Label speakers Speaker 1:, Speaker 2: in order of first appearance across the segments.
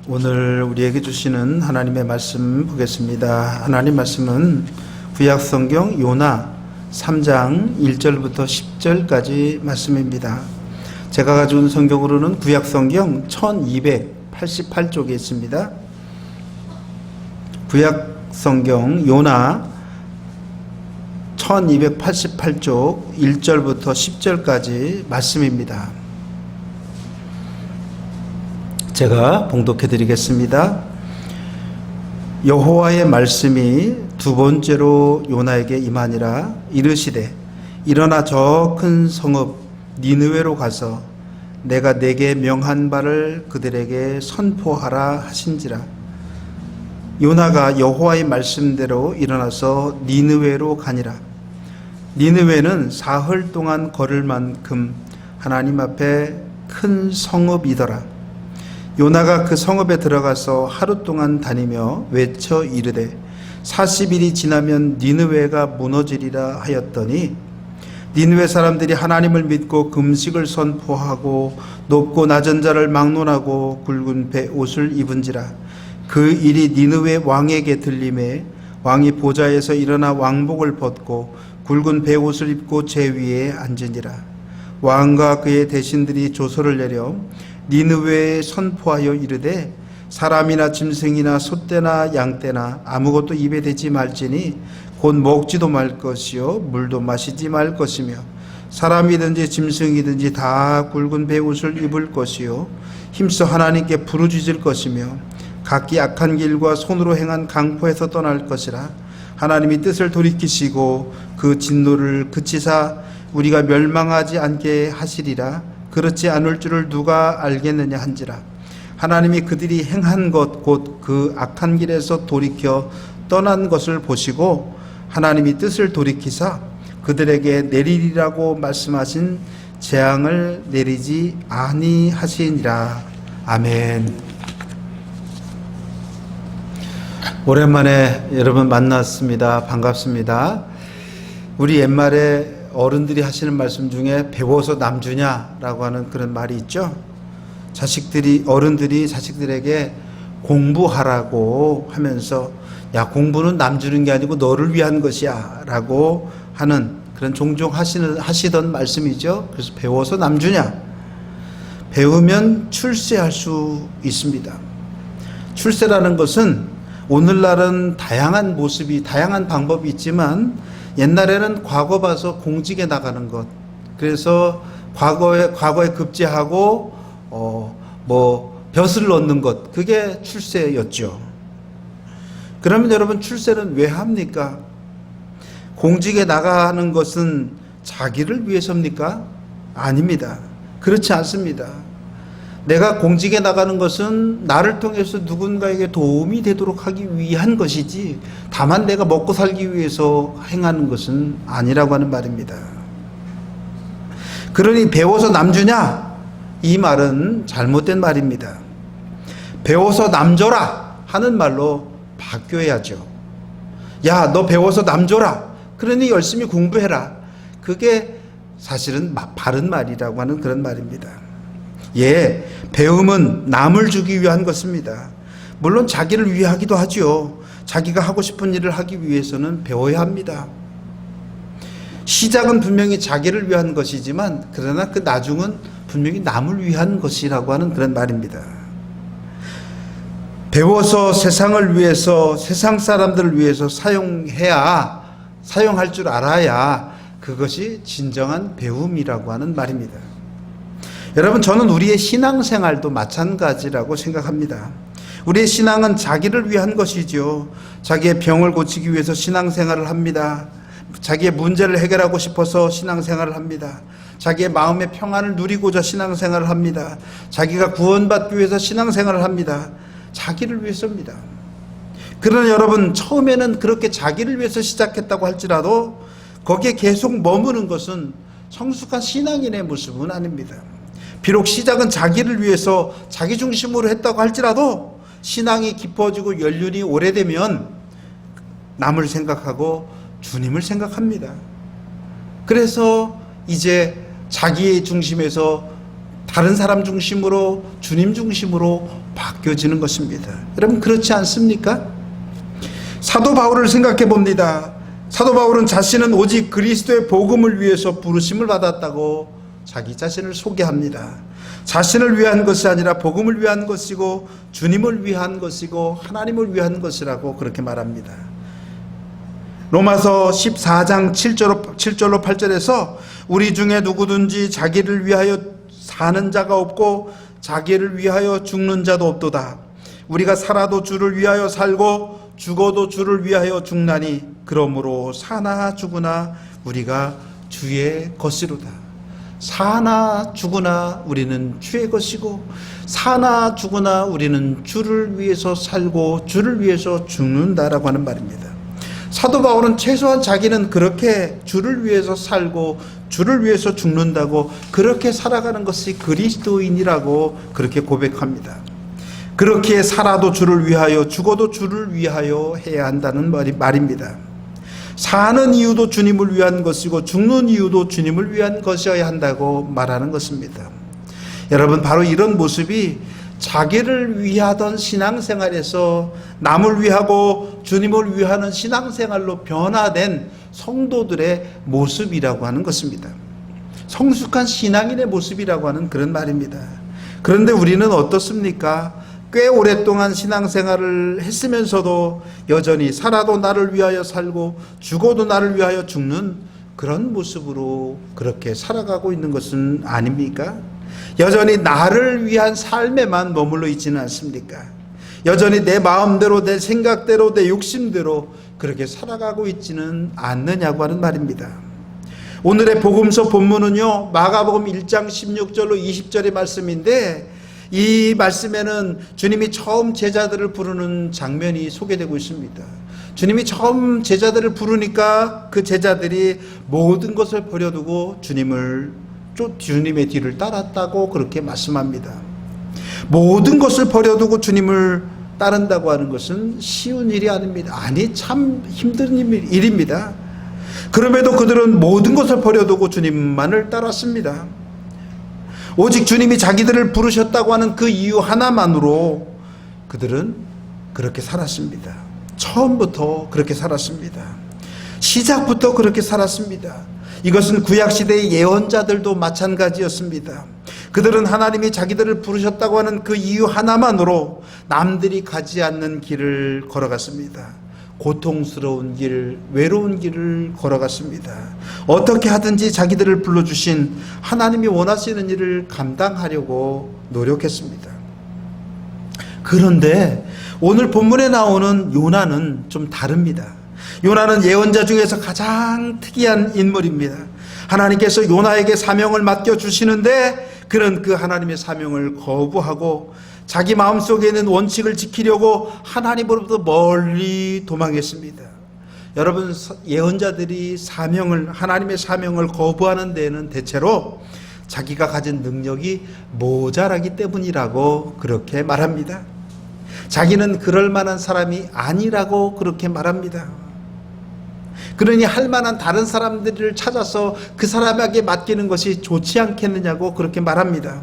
Speaker 1: 오늘 우리에게 주시는 하나님의 말씀 보겠습니다. 하나님 말씀은 구약성경 요나 3장 1절부터 10절까지 말씀입니다. 제가 가져온 성경으로는 구약성경 1288쪽에 있습니다. 구약성경 요나 1288쪽 1절부터 10절까지 말씀입니다. 제가 봉독해 드리겠습니다. 여호와의 말씀이 두 번째로 요나에게 임하니라. 이르시되 일어나 저 큰 성읍 니느웨로 가서 내가 내게 명한 바를 그들에게 선포하라 하신지라. 요나가 여호와의 말씀대로 일어나서 니느웨로 가니라. 니느웨는 사흘 동안 걸을 만큼 하나님 앞에 큰 성읍이더라. 요나가 그 성읍에 들어가서 하루 동안 다니며 외쳐 이르되 40일이 지나면 니느웨가 무너지리라 하였더니 니느웨 사람들이 하나님을 믿고 금식을 선포하고 높고 낮은 자를 막론하고 굵은 배 옷을 입은지라. 그 일이 니느웨 왕에게 들림에 왕이 보좌에서 일어나 왕복을 벗고 굵은 배 옷을 입고 제 위에 앉으니라. 왕과 그의 대신들이 조서를 내려 니느웨에 선포하여 이르되 사람이나 짐승이나 소떼나 양떼나 아무것도 입에 대지 말지니 곧 먹지도 말 것이요 물도 마시지 말 것이며 사람이든지 짐승이든지 다 굵은 배옷을 입을 것이요 힘써 하나님께 부르짖을 것이며 각기 악한 길과 손으로 행한 강포에서 떠날 것이라. 하나님이 뜻을 돌이키시고 그 진노를 그치사 우리가 멸망하지 않게 하시리라. 그렇지 않을 줄을 누가 알겠느냐 한지라. 하나님이 그들이 행한 것 곧 그 악한 길에서 돌이켜 떠난 것을 보시고 하나님이 뜻을 돌이키사 그들에게 내리리라고 말씀하신 재앙을 내리지 아니하시니라. 아멘. 오랜만에 여러분 만났습니다. 반갑습니다. 우리 옛말에 어른들이 하시는 말씀 중에 배워서 남주냐라고 하는 그런 말이 있죠. 어른들이 자식들에게 공부하라고 하면서 야, 공부는 남 주는 게 아니고 너를 위한 것이야 라고 하는 그런 종종 하시던 말씀이죠. 그래서 배워서 남 주냐. 배우면 출세할 수 있습니다. 출세라는 것은 오늘날은 다양한 방법이 있지만 옛날에는 과거 봐서 공직에 나가는 것, 그래서 과거에 급제하고 벼슬을 얻는 것, 그게 출세였죠. 그러면 여러분, 출세는 왜 합니까? 공직에 나가는 것은 자기를 위해서입니까? 아닙니다. 그렇지 않습니다. 내가 공직에 나가는 것은 나를 통해서 누군가에게 도움이 되도록 하기 위한 것이지 다만 내가 먹고 살기 위해서 행하는 것은 아니라고 하는 말입니다. 그러니 배워서 남주냐? 이 말은 잘못된 말입니다. 배워서 남줘라 하는 말로 바뀌어야죠. 야, 너 배워서 남줘라. 그러니 열심히 공부해라. 그게 사실은 바른 말이라고 하는 그런 말입니다. 예, 배움은 남을 주기 위한 것입니다. 물론 자기를 위하기도 하죠. 자기가 하고 싶은 일을 하기 위해서는 배워야 합니다. 시작은 분명히 자기를 위한 것이지만 그러나 그 나중은 분명히 남을 위한 것이라고 하는 그런 말입니다. 배워서 세상을 위해서, 세상 사람들을 위해서 사용할 줄 알아야 그것이 진정한 배움이라고 하는 말입니다. 여러분, 저는 우리의 신앙생활도 마찬가지라고 생각합니다. 우리의 신앙은 자기를 위한 것이죠. 자기의 병을 고치기 위해서 신앙생활을 합니다. 자기의 문제를 해결하고 싶어서 신앙생활을 합니다. 자기의 마음의 평안을 누리고자 신앙생활을 합니다. 자기가 구원받기 위해서 신앙생활을 합니다. 자기를 위해서입니다. 그러나 여러분, 처음에는 그렇게 자기를 위해서 시작했다고 할지라도 거기에 계속 머무는 것은 성숙한 신앙인의 모습은 아닙니다. 비록 시작은 자기를 위해서 자기 중심으로 했다고 할지라도 신앙이 깊어지고 연륜이 오래되면 남을 생각하고 주님을 생각합니다. 그래서 이제 자기의 중심에서 다른 사람 중심으로 주님 중심으로 바뀌어지는 것입니다. 여러분 그렇지 않습니까? 사도 바울을 생각해 봅니다. 사도 바울은 자신은 오직 그리스도의 복음을 위해서 부르심을 받았다고 자기 자신을 소개합니다. 자신을 위한 것이 아니라 복음을 위한 것이고 주님을 위한 것이고 하나님을 위한 것이라고 그렇게 말합니다. 로마서 14장 7절로 8절에서 우리 중에 누구든지 자기를 위하여 사는 자가 없고 자기를 위하여 죽는 자도 없도다. 우리가 살아도 주를 위하여 살고 죽어도 주를 위하여 죽나니 그러므로 사나 죽으나 우리가 주의 것이로다. 사나 죽으나 우리는 주의 것이고 사나 죽으나 우리는 주를 위해서 살고 주를 위해서 죽는다라고 하는 말입니다. 사도 바울은 최소한 자기는 그렇게 주를 위해서 살고 주를 위해서 죽는다고 그렇게 살아가는 것이 그리스도인이라고 그렇게 고백합니다. 그렇게 살아도 주를 위하여 죽어도 주를 위하여 해야 한다는 말입니다. 사는 이유도 주님을 위한 것이고 죽는 이유도 주님을 위한 것이어야 한다고 말하는 것입니다. 여러분 바로 이런 모습이 자기를 위하던 신앙생활에서 남을 위하고 주님을 위하는 신앙생활로 변화된 성도들의 모습이라고 하는 것입니다. 성숙한 신앙인의 모습이라고 하는 그런 말입니다. 그런데 우리는 어떻습니까? 꽤 오랫동안 신앙생활을 했으면서도 여전히 살아도 나를 위하여 살고 죽어도 나를 위하여 죽는 그런 모습으로 그렇게 살아가고 있는 것은 아닙니까? 여전히 나를 위한 삶에만 머물러 있지는 않습니까? 여전히 내 마음대로 내 생각대로 내 욕심대로 그렇게 살아가고 있지는 않느냐고 하는 말입니다. 오늘의 복음서 본문은요 마가복음 1장 16절로 20절의 말씀인데 이 말씀에는 주님이 처음 제자들을 부르는 장면이 소개되고 있습니다. 주님이 처음 제자들을 부르니까 그 제자들이 모든 것을 버려두고 주님의 뒤를 따랐다고 그렇게 말씀합니다. 모든 것을 버려두고 주님을 따른다고 하는 것은 쉬운 일이 아닙니다. 아니 참 힘든 일입니다. 그럼에도 그들은 모든 것을 버려두고 주님만을 따랐습니다. 오직 주님이 자기들을 부르셨다고 하는 그 이유 하나만으로 그들은 그렇게 살았습니다. 처음부터 그렇게 살았습니다. 시작부터 그렇게 살았습니다. 이것은 구약시대의 예언자들도 마찬가지였습니다. 그들은 하나님이 자기들을 부르셨다고 하는 그 이유 하나만으로 남들이 가지 않는 길을 걸어갔습니다. 고통스러운 길, 외로운 길을 걸어갔습니다. 어떻게 하든지 자기들을 불러주신 하나님이 원하시는 일을 감당하려고 노력했습니다. 그런데 오늘 본문에 나오는 요나는 좀 다릅니다. 요나는 예언자 중에서 가장 특이한 인물입니다. 하나님께서 요나에게 사명을 맡겨주시는데 그는 그 하나님의 사명을 거부하고 자기 마음속에 있는 원칙을 지키려고 하나님으로부터 멀리 도망했습니다. 여러분 예언자들이 하나님의 사명을 거부하는 데에는 대체로 자기가 가진 능력이 모자라기 때문이라고 그렇게 말합니다. 자기는 그럴 만한 사람이 아니라고 그렇게 말합니다. 그러니 할 만한 다른 사람들을 찾아서 그 사람에게 맡기는 것이 좋지 않겠느냐고 그렇게 말합니다.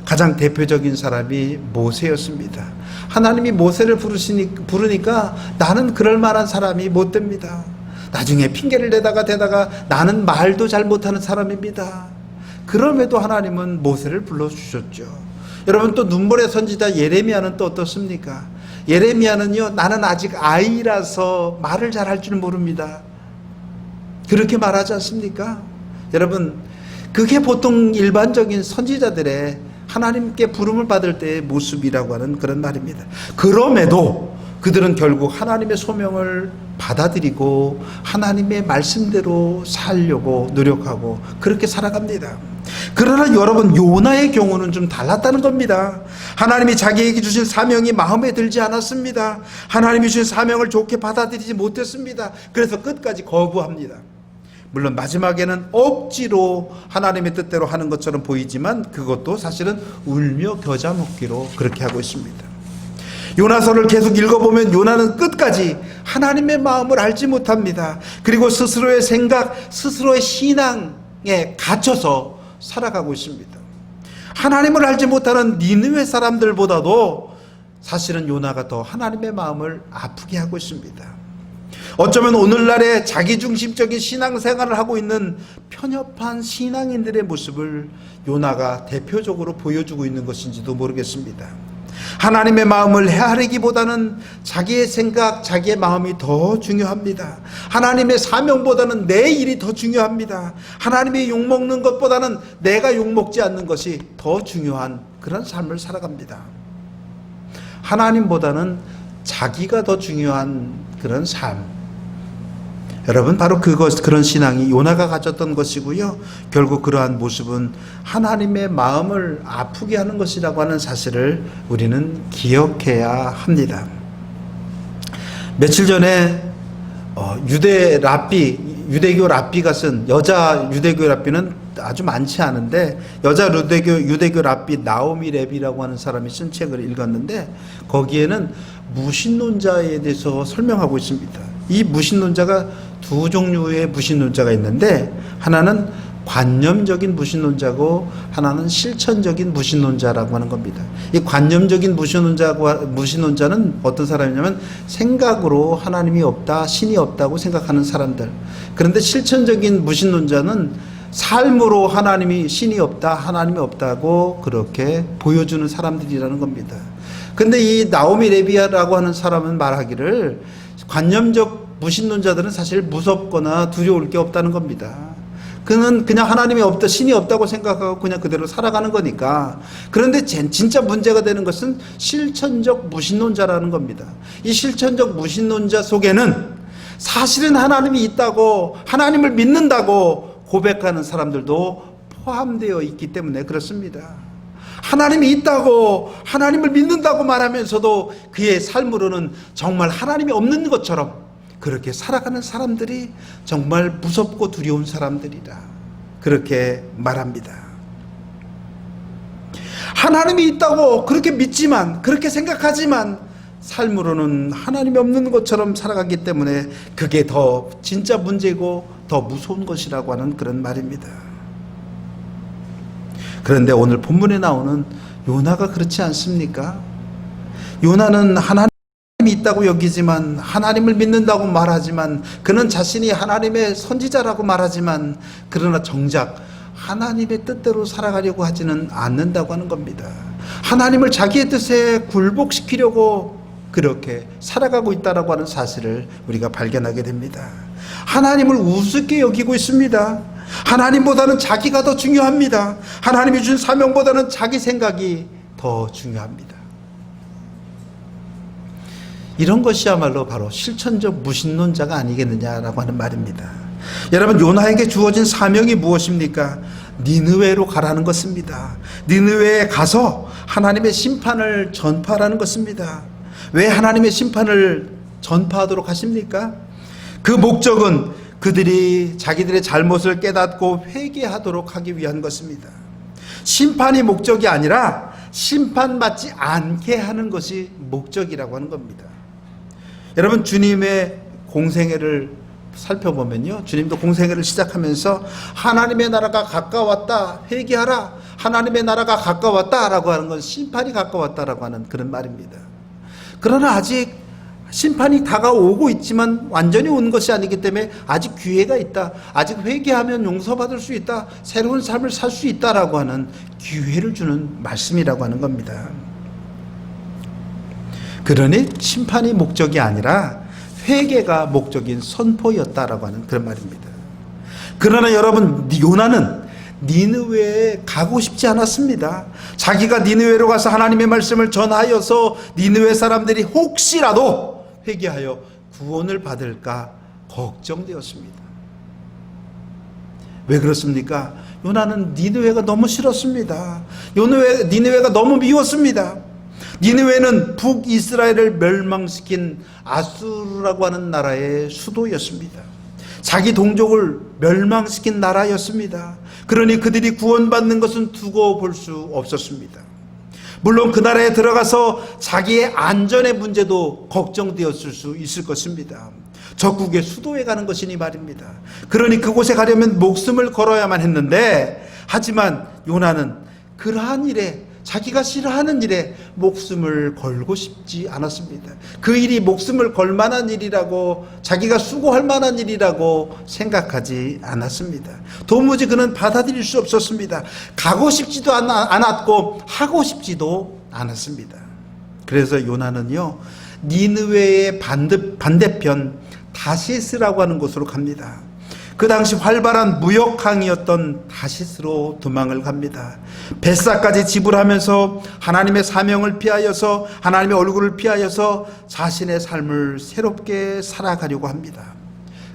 Speaker 1: 가장 대표적인 사람이 모세였습니다. 하나님이 모세를 부르니까 나는 그럴 만한 사람이 못 됩니다. 나중에 핑계를 대다가 나는 말도 잘 못하는 사람입니다. 그럼에도 하나님은 모세를 불러주셨죠. 여러분 또 눈물의 선지자 예레미야는 또 어떻습니까? 예레미야는요 나는 아직 아이라서 말을 잘할 줄 모릅니다. 그렇게 말하지 않습니까? 여러분 그게 보통 일반적인 선지자들의 하나님께 부름을 받을 때의 모습이라고 하는 그런 말입니다. 그럼에도 그들은 결국 하나님의 소명을 받아들이고 하나님의 말씀대로 살려고 노력하고 그렇게 살아갑니다. 그러나 여러분 요나의 경우는 좀 달랐다는 겁니다. 하나님이 자기에게 주신 사명이 마음에 들지 않았습니다. 하나님이 주신 사명을 좋게 받아들이지 못했습니다. 그래서 끝까지 거부합니다. 물론 마지막에는 억지로 하나님의 뜻대로 하는 것처럼 보이지만 그것도 사실은 울며 겨자 먹기로 그렇게 하고 있습니다. 요나서를 계속 읽어보면 요나는 끝까지 하나님의 마음을 알지 못합니다. 그리고 스스로의 생각, 스스로의 신앙에 갇혀서 살아가고 있습니다. 하나님을 알지 못하는 니느웨 사람들보다도 사실은 요나가 더 하나님의 마음을 아프게 하고 있습니다. 어쩌면 오늘날의 자기중심적인 신앙생활을 하고 있는 편협한 신앙인들의 모습을 요나가 대표적으로 보여주고 있는 것인지도 모르겠습니다. 하나님의 마음을 헤아리기보다는 자기의 생각, 자기의 마음이 더 중요합니다. 하나님의 사명보다는 내 일이 더 중요합니다. 하나님이 욕먹는 것보다는 내가 욕먹지 않는 것이 더 중요한 그런 삶을 살아갑니다. 하나님보다는 자기가 더 중요한 그런 삶. 여러분, 바로 그런 신앙이 요나가 가졌던 것이고요. 결국 그러한 모습은 하나님의 마음을 아프게 하는 것이라고 하는 사실을 우리는 기억해야 합니다. 며칠 전에 유대교 랍비가 쓴, 여자 유대교 랍비는 아주 많지 않은데 여자 유대교 랍비 나오미 레비라고 하는 사람이 쓴 책을 읽었는데 거기에는 무신론자에 대해서 설명하고 있습니다. 이 무신론자가 두 종류의 무신론자가 있는데 하나는 관념적인 무신론자고 하나는 실천적인 무신론자라고 하는 겁니다. 이 관념적인 무신론자는 어떤 사람이냐면 생각으로 하나님이 없다, 신이 없다고 생각하는 사람들. 그런데 실천적인 무신론자는 삶으로 하나님이 신이 없다, 하나님이 없다고 그렇게 보여주는 사람들이라는 겁니다. 근데 이 나오미 레비아라고 하는 사람은 말하기를 관념적 무신론자들은 사실 무섭거나 두려울 게 없다는 겁니다. 그는 그냥 하나님이 없다, 신이 없다고 생각하고 그냥 그대로 살아가는 거니까. 그런데 진짜 문제가 되는 것은 실천적 무신론자라는 겁니다. 이 실천적 무신론자 속에는 사실은 하나님이 있다고, 하나님을 믿는다고 고백하는 사람들도 포함되어 있기 때문에 그렇습니다. 하나님이 있다고, 하나님을 믿는다고 말하면서도 그의 삶으로는 정말 하나님이 없는 것처럼 그렇게 살아가는 사람들이 정말 무섭고 두려운 사람들이라 그렇게 말합니다. 하나님이 있다고 그렇게 믿지만, 그렇게 생각하지만 삶으로는 하나님이 없는 것처럼 살아가기 때문에 그게 더 진짜 문제고 더 무서운 것이라고 하는 그런 말입니다. 그런데 오늘 본문에 나오는 요나가 그렇지 않습니까? 요나는 하나님이 있다고 여기지만, 하나님을 믿는다고 말하지만, 그는 자신이 하나님의 선지자라고 말하지만, 그러나 정작 하나님의 뜻대로 살아가려고 하지는 않는다고 하는 겁니다. 하나님을 자기의 뜻에 굴복시키려고 그렇게 살아가고 있다라고 하는 사실을 우리가 발견하게 됩니다. 하나님을 우습게 여기고 있습니다. 하나님보다는 자기가 더 중요합니다. 하나님이 준 사명보다는 자기 생각이 더 중요합니다. 이런 것이야말로 바로 실천적 무신론자가 아니겠느냐라고 하는 말입니다. 여러분, 요나에게 주어진 사명이 무엇입니까? 니느웨로 가라는 것입니다. 니느웨에 가서 하나님의 심판을 전파하라는 것입니다. 왜 하나님의 심판을 전파하도록 하십니까? 그 목적은 그들이 자기들의 잘못을 깨닫고 회개하도록 하기 위한 것입니다. 심판이 목적이 아니라 심판받지 않게 하는 것이 목적이라고 하는 겁니다. 여러분, 주님의 공생애를 살펴보면요, 주님도 공생애를 시작하면서 하나님의 나라가 가까웠다, 회개하라, 하나님의 나라가 가까웠다 라고 하는 건 심판이 가까웠다라고 하는 그런 말입니다. 그러나 아직 심판이 다가오고 있지만 완전히 온 것이 아니기 때문에 아직 기회가 있다, 아직 회개하면 용서받을 수 있다, 새로운 삶을 살 수 있다라고 하는 기회를 주는 말씀이라고 하는 겁니다. 그러니 심판이 목적이 아니라 회개가 목적인 선포였다라고 하는 그런 말입니다. 그러나 여러분, 요나는 니느웨에 가고 싶지 않았습니다. 자기가 니느웨로 가서 하나님의 말씀을 전하여서 니느웨 사람들이 혹시라도 회개하여 구원을 받을까 걱정되었습니다. 왜 그렇습니까? 요나는 니느웨가 너무 싫었습니다. 니느웨가 너무 미웠습니다. 니느웨는 북이스라엘을 멸망시킨 아수르라고 하는 나라의 수도였습니다. 자기 동족을 멸망시킨 나라였습니다. 그러니 그들이 구원받는 것은 두고 볼 수 없었습니다. 물론 그 나라에 들어가서 자기의 안전의 문제도 걱정되었을 수 있을 것입니다. 적국의 수도에 가는 것이니 말입니다. 그러니 그곳에 가려면 목숨을 걸어야만 했는데, 하지만 요나는 그러한 일에, 자기가 싫어하는 일에 목숨을 걸고 싶지 않았습니다. 그 일이 목숨을 걸 만한 일이라고, 자기가 수고할 만한 일이라고 생각하지 않았습니다. 도무지 그는 받아들일 수 없었습니다. 가고 싶지도 않았고 하고 싶지도 않았습니다. 그래서 요나는요, 니느웨의 반대편 다시스라고 하는 곳으로 갑니다. 그 당시 활발한 무역항이었던 다시스로 도망을 갑니다. 벳사까지 지불하면서 하나님의 사명을 피하여서, 하나님의 얼굴을 피하여서 자신의 삶을 새롭게 살아가려고 합니다.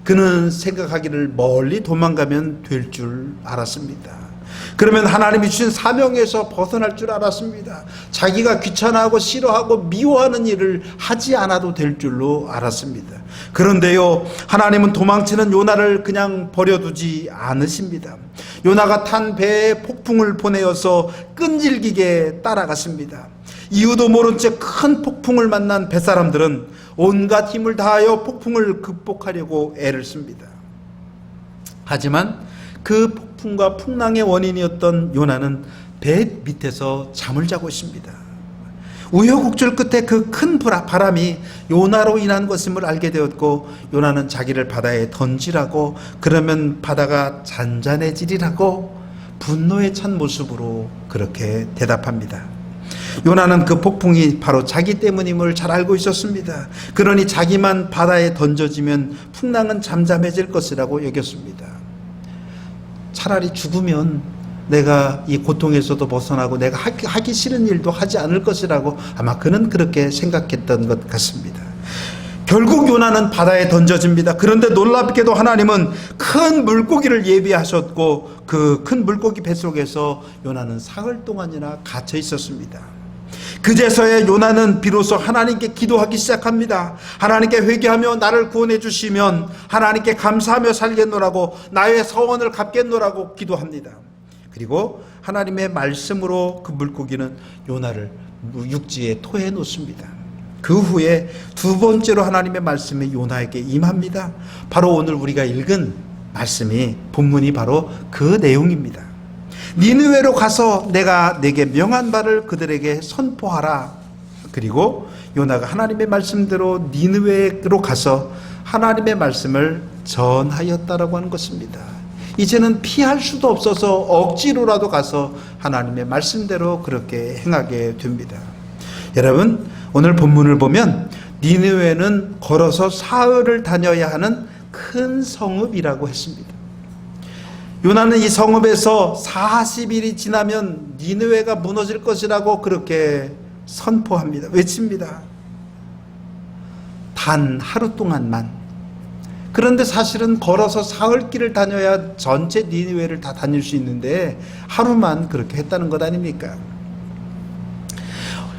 Speaker 1: 그는 생각하기를 멀리 도망가면 될 줄 알았습니다. 그러면 하나님이 주신 사명에서 벗어날 줄 알았습니다. 자기가 귀찮아하고 싫어하고 미워하는 일을 하지 않아도 될 줄로 알았습니다. 그런데요, 하나님은 도망치는 요나를 그냥 버려두지 않으십니다. 요나가 탄 배에 폭풍을 보내어서 끈질기게 따라갔습니다. 이유도 모른 채 큰 폭풍을 만난 뱃사람들은 온갖 힘을 다하여 폭풍을 극복하려고 애를 씁니다. 하지만 그 폭풍과 풍랑의 원인이었던 요나는 배 밑에서 잠을 자고 있습니다. 우여곡절 끝에 그 큰 바람이 요나로 인한 것임을 알게 되었고, 요나는 자기를 바다에 던지라고, 그러면 바다가 잔잔해지리라고 분노에 찬 모습으로 그렇게 대답합니다. 요나는 그 폭풍이 바로 자기 때문임을 잘 알고 있었습니다. 그러니 자기만 바다에 던져지면 풍랑은 잠잠해질 것이라고 여겼습니다. 차라리 죽으면 내가 이 고통에서도 벗어나고 내가 하기 싫은 일도 하지 않을 것이라고 아마 그는 그렇게 생각했던 것 같습니다. 결국 요나는 바다에 던져집니다. 그런데 놀랍게도 하나님은 큰 물고기를 예비하셨고, 그 큰 물고기 뱃속에서 요나는 사흘 동안이나 갇혀 있었습니다. 그제서야 요나는 비로소 하나님께 기도하기 시작합니다. 하나님께 회개하며 나를 구원해 주시면 하나님께 감사하며 살겠노라고, 나의 서원을 갚겠노라고 기도합니다. 그리고 하나님의 말씀으로 그 물고기는 요나를 육지에 토해 놓습니다. 그 후에 두 번째로 하나님의 말씀이 요나에게 임합니다. 바로 오늘 우리가 읽은 말씀이, 본문이 바로 그 내용입니다. 니느웨로 가서 내가 내게 명한 바를 그들에게 선포하라. 그리고 요나가 하나님의 말씀대로 니느웨로 가서 하나님의 말씀을 전하였다라고 하는 것입니다. 이제는 피할 수도 없어서 억지로라도 가서 하나님의 말씀대로 그렇게 행하게 됩니다. 여러분, 오늘 본문을 보면 니느웨는 걸어서 사흘을 다녀야 하는 큰 성읍이라고 했습니다. 요나는 이 성읍에서 40일이 지나면 니느웨가 무너질 것이라고 그렇게 선포합니다. 외칩니다. 단 하루 동안만. 그런데 사실은 걸어서 사흘길을 다녀야 전체 니느웨를 다 다닐 수 있는데 하루만 그렇게 했다는 것 아닙니까?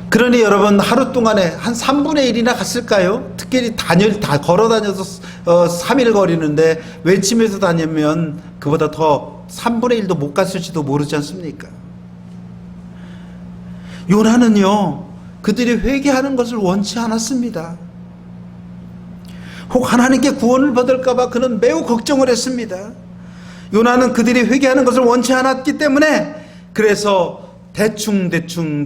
Speaker 1: 그러니 여러분, 하루 동안에 한 3분의 1이나 갔을까요? 특별히 다 걸어 다녀서 3일 거리는데 외치면서 다니면 그보다 더 3분의 1도 못 갔을지도 모르지 않습니까? 요나는요, 그들이 회개하는 것을 원치 않았습니다. 혹 하나님께 구원을 받을까봐 그는 매우 걱정을 했습니다. 요나는 그들이 회개하는 것을 원치 않았기 때문에, 그래서 대충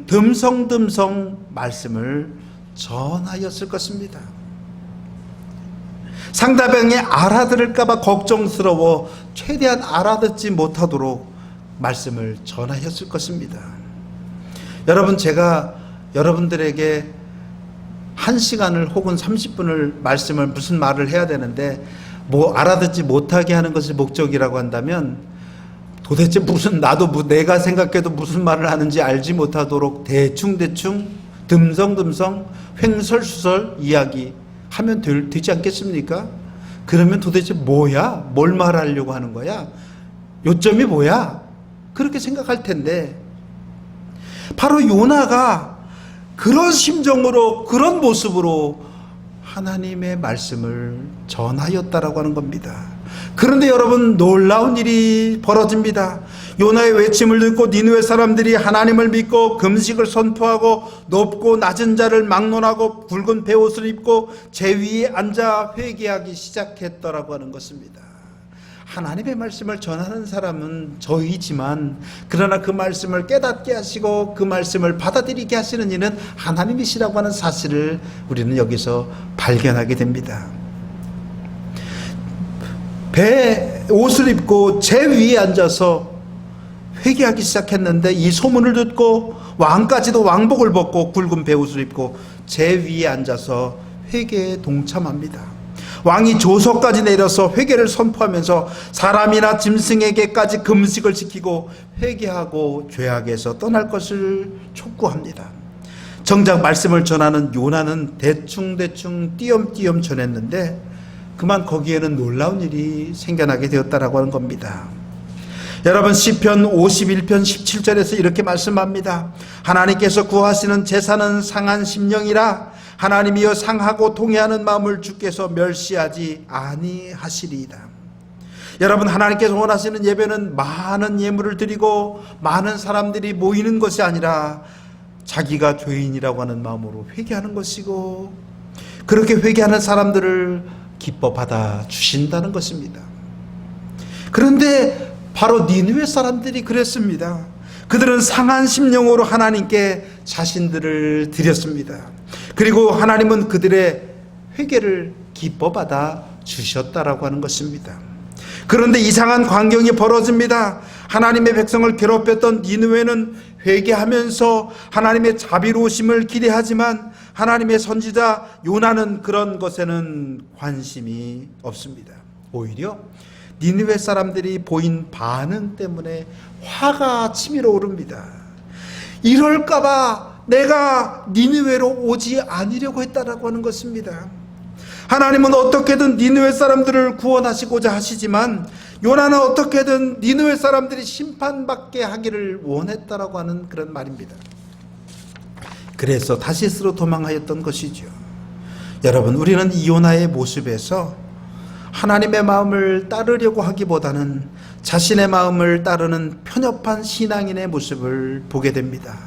Speaker 1: 듬성듬성 말씀을 전하였을 것입니다. 상대방이 알아들을까봐 걱정스러워 최대한 알아듣지 못하도록 말씀을 전하였을 것입니다. 여러분, 제가 여러분들에게 1시간을 혹은 30분을 말씀을 무슨 말을 해야 되는데 알아듣지 못하게 하는 것이 목적이라고 한다면, 도대체 나도 내가 생각해도 무슨 말을 하는지 알지 못하도록 대충 듬성듬성 횡설수설 이야기하면 되지 않겠습니까? 그러면 도대체 뭐야? 뭘 말하려고 하는 거야? 요점이 뭐야? 그렇게 생각할 텐데, 바로 요나가 그런 심정으로, 그런 모습으로 하나님의 말씀을 전하였다라고 하는 겁니다. 그런데 여러분, 놀라운 일이 벌어집니다. 요나의 외침을 듣고 니느웨 사람들이 하나님을 믿고 금식을 선포하고 높고 낮은 자를 막론하고 붉은 베옷을 입고 제 위에 앉아 회개하기 시작했더라고 하는 것입니다. 하나님의 말씀을 전하는 사람은 저희지만 그러나 그 말씀을 깨닫게 하시고 그 말씀을 받아들이게 하시는 이는 하나님이시라고 하는 사실을 우리는 여기서 발견하게 됩니다. 배에 옷을 입고 제 위에 앉아서 회개하기 시작했는데 이 소문을 듣고 왕까지도 왕복을 벗고 굵은 배옷을 입고 제 위에 앉아서 회개에 동참합니다. 왕이 조서까지 내려서 회개를 선포하면서 사람이나 짐승에게까지 금식을 지키고 회개하고 죄악에서 떠날 것을 촉구합니다. 정작 말씀을 전하는 요나는 대충대충 띄엄띄엄 전했는데 그만 거기에는 놀라운 일이 생겨나게 되었다라고 하는 겁니다. 여러분, 시편 51편 17절에서 이렇게 말씀합니다. 하나님께서 구하시는 제사는 상한 심령이라 하나님이여 상하고 통회하는 마음을 주께서 멸시하지 아니하시리이다. 여러분, 하나님께서 원하시는 예배는 많은 예물을 드리고 많은 사람들이 모이는 것이 아니라 자기가 죄인이라고 하는 마음으로 회개하는 것이고 그렇게 회개하는 사람들을 기뻐 받아 주신다는 것입니다. 그런데 바로 니느웨 사람들이 그랬습니다. 그들은 상한 심령으로 하나님께 자신들을 드렸습니다. 그리고 하나님은 그들의 회개를 기뻐 받아 주셨다라고 하는 것입니다. 그런데 이상한 광경이 벌어집니다. 하나님의 백성을 괴롭혔던 니느웨는 회개하면서 하나님의 자비로우심을 기대하지만 하나님의 선지자 요나는 그런 것에는 관심이 없습니다. 오히려 니느웨 사람들이 보인 반응 때문에 화가 치밀어 오릅니다. 이럴까봐 내가 니느웨로 오지 않으려고 했다라고 하는 것입니다. 하나님은 어떻게든 니느웨 사람들을 구원하시고자 하시지만 요나는 어떻게든 니느웨 사람들이 심판받게 하기를 원했다라고 하는 그런 말입니다. 그래서 다시스로 도망하였던 것이죠. 여러분, 우리는 이 요나의 모습에서 하나님의 마음을 따르려고 하기보다는 자신의 마음을 따르는 편협한 신앙인의 모습을 보게 됩니다.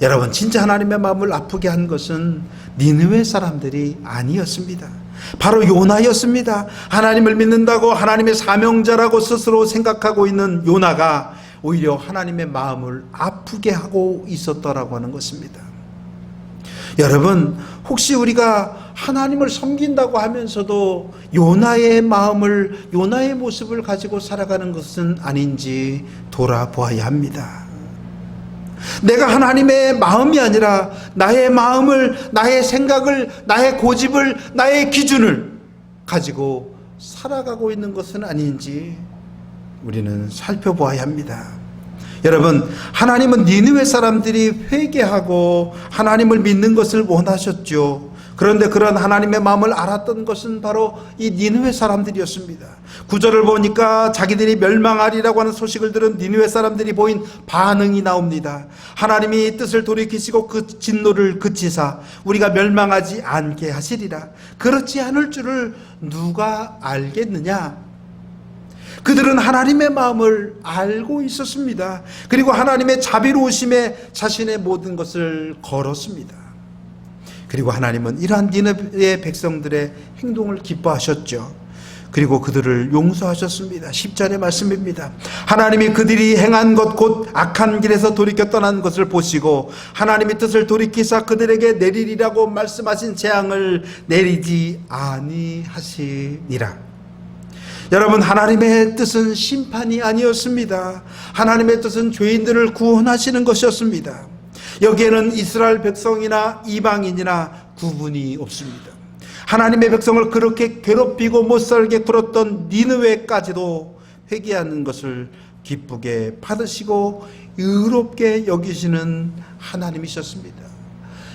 Speaker 1: 여러분, 진짜 하나님의 마음을 아프게 한 것은 니느웨 사람들이 아니었습니다. 바로 요나였습니다. 하나님을 믿는다고 하나님의 사명자라고 스스로 생각하고 있는 요나가 오히려 하나님의 마음을 아프게 하고 있었더라고 하는 것입니다. 여러분, 혹시 우리가 하나님을 섬긴다고 하면서도 요나의 마음을, 요나의 모습을 가지고 살아가는 것은 아닌지 돌아보아야 합니다. 내가 하나님의 마음이 아니라 나의 마음을, 나의 생각을, 나의 고집을, 나의 기준을 가지고 살아가고 있는 것은 아닌지 우리는 살펴보아야 합니다. 여러분, 하나님은 니느웨 사람들이 회개하고 하나님을 믿는 것을 원하셨죠. 그런데 그런 하나님의 마음을 알았던 것은 바로 이 니느웨 사람들이었습니다. 9절을 보니까 자기들이 멸망하리라고 하는 소식을 들은 니느웨 사람들이 보인 반응이 나옵니다. 하나님이 뜻을 돌이키시고 그 진노를 그치사 우리가 멸망하지 않게 하시리라. 그렇지 않을 줄을 누가 알겠느냐? 그들은 하나님의 마음을 알고 있었습니다. 그리고 하나님의 자비로우심에 자신의 모든 것을 걸었습니다. 그리고 하나님은 이러한 니느웨 백성들의 행동을 기뻐하셨죠. 그리고 그들을 용서하셨습니다. 10절의 말씀입니다. 하나님이 그들이 행한 것 곧 악한 길에서 돌이켜 떠난 것을 보시고 하나님의 뜻을 돌이키사 그들에게 내리리라고 말씀하신 재앙을 내리지 아니하시니라. 여러분, 하나님의 뜻은 심판이 아니었습니다. 하나님의 뜻은 죄인들을 구원하시는 것이었습니다. 여기에는 이스라엘 백성이나 이방인이나 구분이 없습니다. 하나님의 백성을 그렇게 괴롭히고 못살게 굴었던 니느웨까지도 회개하는 것을 기쁘게 받으시고 의롭게 여기시는 하나님이셨습니다.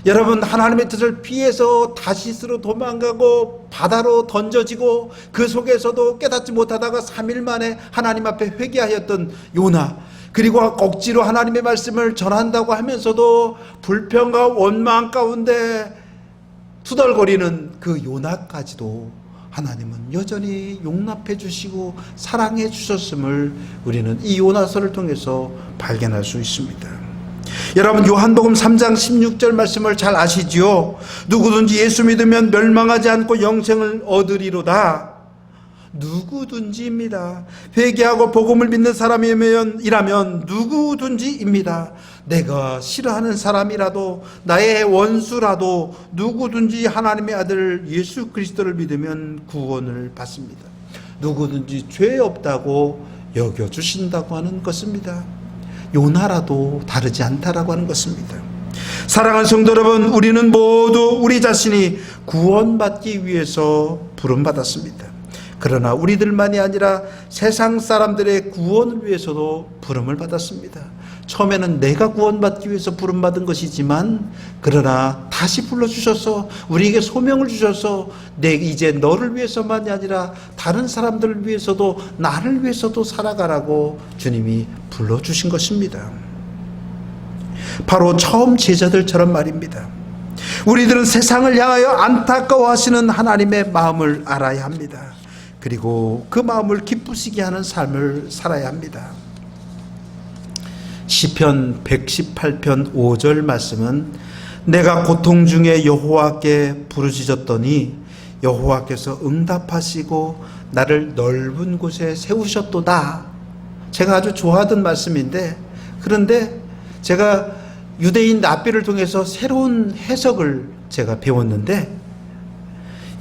Speaker 1: 여러분, 하나님의 뜻을 피해서 다시스로 도망가고 바다로 던져지고 그 속에서도 깨닫지 못하다가 3일 만에 하나님 앞에 회개하였던 요나, 그리고 억지로 하나님의 말씀을 전한다고 하면서도 불평과 원망 가운데 투덜거리는 그 요나까지도 하나님은 여전히 용납해 주시고 사랑해 주셨음을 우리는 이 요나서를 통해서 발견할 수 있습니다. 여러분, 요한복음 3장 16절 말씀을 잘 아시지요? 누구든지 예수 믿으면 멸망하지 않고 영생을 얻으리로다. 누구든지입니다. 회개하고 복음을 믿는 사람이라면 누구든지입니다. 내가 싫어하는 사람이라도 나의 원수라도 누구든지 하나님의 아들 예수 그리스도를 믿으면 구원을 받습니다. 누구든지 죄 없다고 여겨주신다고 하는 것입니다. 요나라도 다르지 않다라고 하는 것입니다. 사랑하는 성도 여러분, 우리는 모두 우리 자신이 구원받기 위해서 부름받았습니다. 그러나 우리들만이 아니라 세상 사람들의 구원을 위해서도 부름을 받았습니다. 처음에는 내가 구원받기 위해서 부름받은 것이지만, 그러나 다시 불러주셔서 우리에게 소명을 주셔서 이제 너를 위해서만이 아니라 다른 사람들을 위해서도 나를 위해서도 살아가라고 주님이 불러주신 것입니다. 바로 처음 제자들처럼 말입니다. 우리들은 세상을 향하여 안타까워하시는 하나님의 마음을 알아야 합니다. 그리고 그 마음을 기쁘시게 하는 삶을 살아야 합니다. 시편 118편 5절 말씀은 내가 고통 중에 여호와께 부르짖었더니 여호와께서 응답하시고 나를 넓은 곳에 세우셨도다. 제가 아주 좋아하던 말씀인데, 그런데 제가 유대인 랍비를 통해서 새로운 해석을 제가 배웠는데,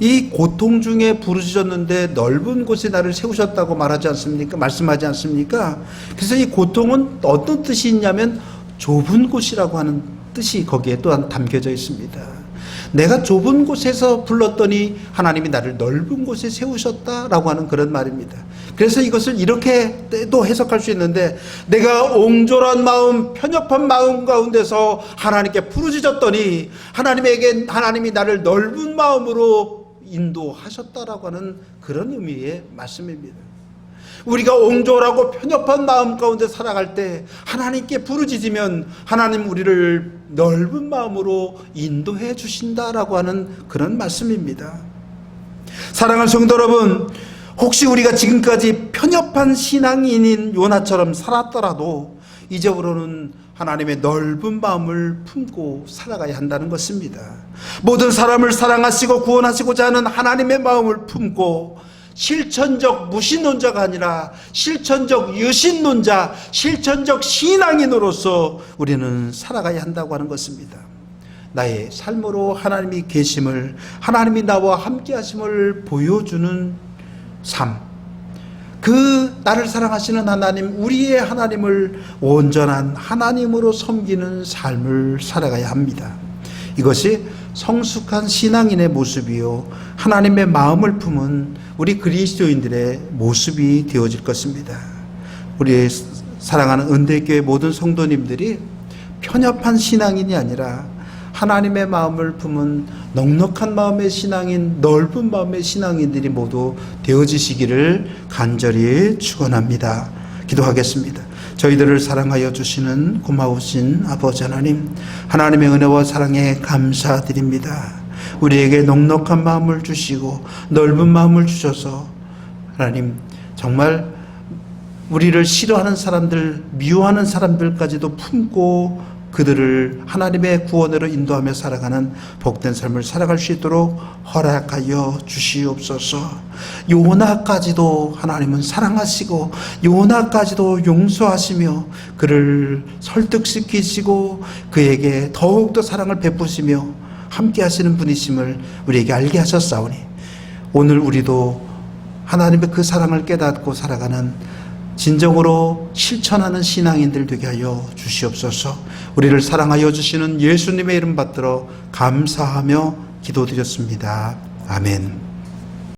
Speaker 1: 이 고통 중에 부르짖었는데 넓은 곳에 나를 세우셨다고 말하지 않습니까? 말씀하지 않습니까? 그래서 이 고통은 어떤 뜻이 있냐면 좁은 곳이라고 하는 뜻이 거기에 또한 담겨져 있습니다. 내가 좁은 곳에서 불렀더니 하나님이 나를 넓은 곳에 세우셨다라고 하는 그런 말입니다. 그래서 이것을 이렇게 또 해석할 수 있는데, 내가 옹졸한 마음, 편협한 마음 가운데서 하나님께 부르짖었더니 하나님이 나를 넓은 마음으로 인도하셨다라고 하는 그런 의미의 말씀입니다. 우리가 옹졸하고 편협한 마음 가운데 살아갈 때 하나님께 부르짖으면 하나님 우리를 넓은 마음으로 인도해 주신다라고 하는 그런 말씀입니다. 사랑하는 성도 여러분, 혹시 우리가 지금까지 편협한 신앙인인 요나처럼 살았더라도 이제부터는 하나님의 넓은 마음을 품고 살아가야 한다는 것입니다. 모든 사람을 사랑하시고 구원하시고자 하는 하나님의 마음을 품고 실천적 무신론자가 아니라 실천적 유신론자, 실천적 신앙인으로서 우리는 살아가야 한다고 하는 것입니다. 나의 삶으로 하나님이 계심을, 하나님이 나와 함께 하심을 보여주는 삶, 그 나를 사랑하시는 하나님, 우리의 하나님을 온전한 하나님으로 섬기는 삶을 살아가야 합니다. 이것이 성숙한 신앙인의 모습이요, 하나님의 마음을 품은 우리 그리스도인들의 모습이 되어질 것입니다. 우리 사랑하는 은대교회 모든 성도님들이 편협한 신앙인이 아니라 하나님의 마음을 품은 넉넉한 마음의 신앙인, 넓은 마음의 신앙인들이 모두 되어지시기를 간절히 축원합니다. 기도하겠습니다. 저희들을 사랑하여 주시는 고마우신 아버지 하나님, 하나님의 은혜와 사랑에 감사드립니다. 우리에게 넉넉한 마음을 주시고 넓은 마음을 주셔서 하나님, 정말 우리를 싫어하는 사람들, 미워하는 사람들까지도 품고 그들을 하나님의 구원으로 인도하며 살아가는 복된 삶을 살아갈 수 있도록 허락하여 주시옵소서. 요나까지도 하나님은 사랑하시고 요나까지도 용서하시며 그를 설득시키시고 그에게 더욱더 사랑을 베푸시며 함께 하시는 분이심을 우리에게 알게 하셨사오니, 오늘 우리도 하나님의 그 사랑을 깨닫고 살아가는 진정으로 실천하는 신앙인들 되게 하여 주시옵소서. 우리를 사랑하여 주시는 예수님의 이름 받들어 감사하며 기도드렸습니다. 아멘.